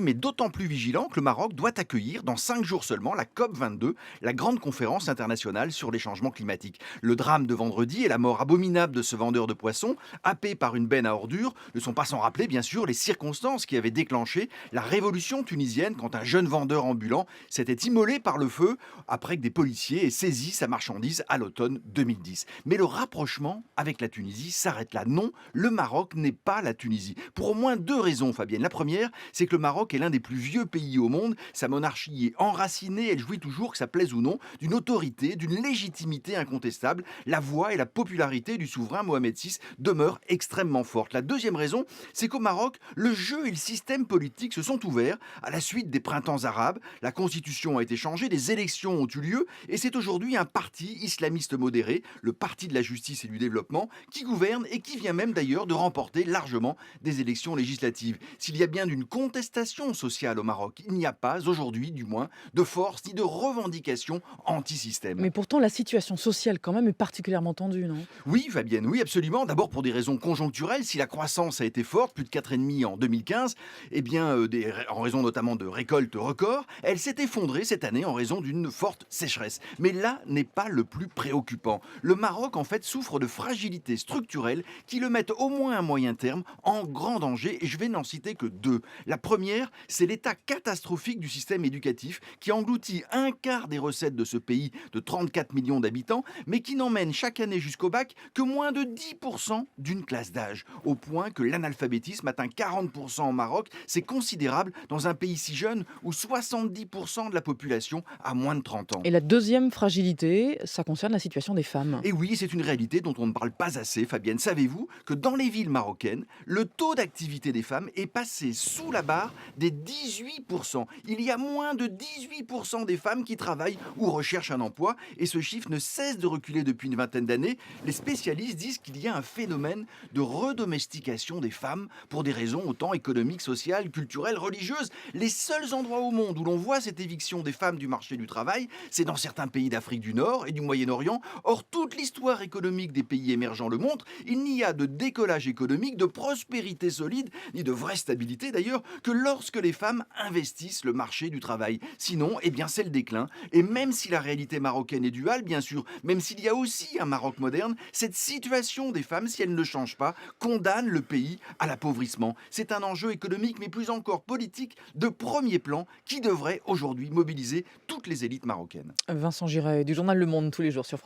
mais d'autant plus vigilant que le Maroc doit accueillir dans 5 jours seulement la COP22, la grande conférence internationale sur les changements climatiques. Le drame de vendredi et la mort abominable de ce vendeur de poissons, happé par une benne à ordures, ne sont pas sans rappeler bien sûr les circonstances qui avaient déclenché la révolution tunisienne quand un jeune vendeur ambulant s'était immolé par le feu après que des policiers aient saisi sa marchandise à l'automne 2010. Mais le rapprochement avec la Tunisie s'arrête là. Non, le Maroc n'est pas la Tunisie. Pour au moins deux raisons, Fabienne. La première, c'est que le Maroc est l'un des plus vieux pays au monde. Sa monarchie est enracinée, elle jouit toujours, que ça plaise ou non, d'une autorité, d'une légitimité incontestable. La voix et la popularité du souverain Mohamed VI demeurent extrêmement fortes. La deuxième raison, c'est qu'au Maroc, le jeu et le système politique se sont ouverts à la suite des printemps arabes. La constitution a été changée, des élections ont eu lieu et c'est aujourd'hui un parti islamiste modéré, le Parti de la justice et du développement, qui gouverne et qui vient même d'ailleurs de remporter largement des élections législatives. S'il y a bien d'une contestation sociale au Maroc, il n'y a pas aujourd'hui, du moins, de force ni de revendication anti-système. Mais pourtant, la situation sociale, quand même, est particulièrement tendue, non? Oui, Fabienne, oui, absolument. D'abord pour des raisons conjoncturelles. Si la croissance a été forte, plus de 4,5 en 2015, eh bien, en raison notamment de récoltes records, elle s'est effondrée cette année en raison d'une forte sécheresse. Mais là n'est pas le plus préoccupant. Le Maroc, en fait, souffre de fragilités structurelles qui le mettent au moins à moyen terme en grand danger. Et je vais n'en citer que deux. La première, c'est l'état catastrophique du système éducatif qui engloutit un quart des recettes de ce pays de 34 millions d'habitants, mais qui n'emmène chaque année jusqu'au bac que moins de 10% d'une classe d'âge, au point que l'analphabétisme atteint 40% au Maroc. C'est considérable dans un pays si jeune où 70% de la population a moins de 30 ans. Et la deuxième fragilité, ça concerne la situation des femmes. Et oui, c'est une réalité dont on ne parle pas assez, Fabienne. Savez-vous que dans les villes marocaines, le taux d'activité des femmes est passé sous la barre des 18%. Il y a moins de 18% des femmes qui travaillent ou recherchent un emploi, et ce chiffre ne cesse de reculer depuis une vingtaine d'années. Les spécialistes disent qu'il y a un phénomène de redomestication des femmes pour des raisons autant économiques, sociales, culturelles, religieuses. Les seuls endroits au monde où l'on voit cette éviction des femmes du marché du travail, c'est dans certains pays d'Afrique du Nord et du Moyen-Orient. Or, toute l'histoire économique des pays émergents le montre, il n'y a de décollage économique, de prospérité solide, ni de vraie stabilité d'ailleurs, que lorsque les femmes investissent le marché du travail. Sinon, eh bien, c'est le déclin. Et même si la réalité marocaine est duale, bien sûr, même s'il y a aussi un Maroc moderne, cette situation des femmes, si elle ne change pas, condamne le pays à l'appauvrissement. C'est un enjeu économique, mais plus encore politique, de premier plan, qui devrait aujourd'hui mobiliser toutes les élites marocaines. Vincent Giray, du journal Le Monde, tous les jours sur France.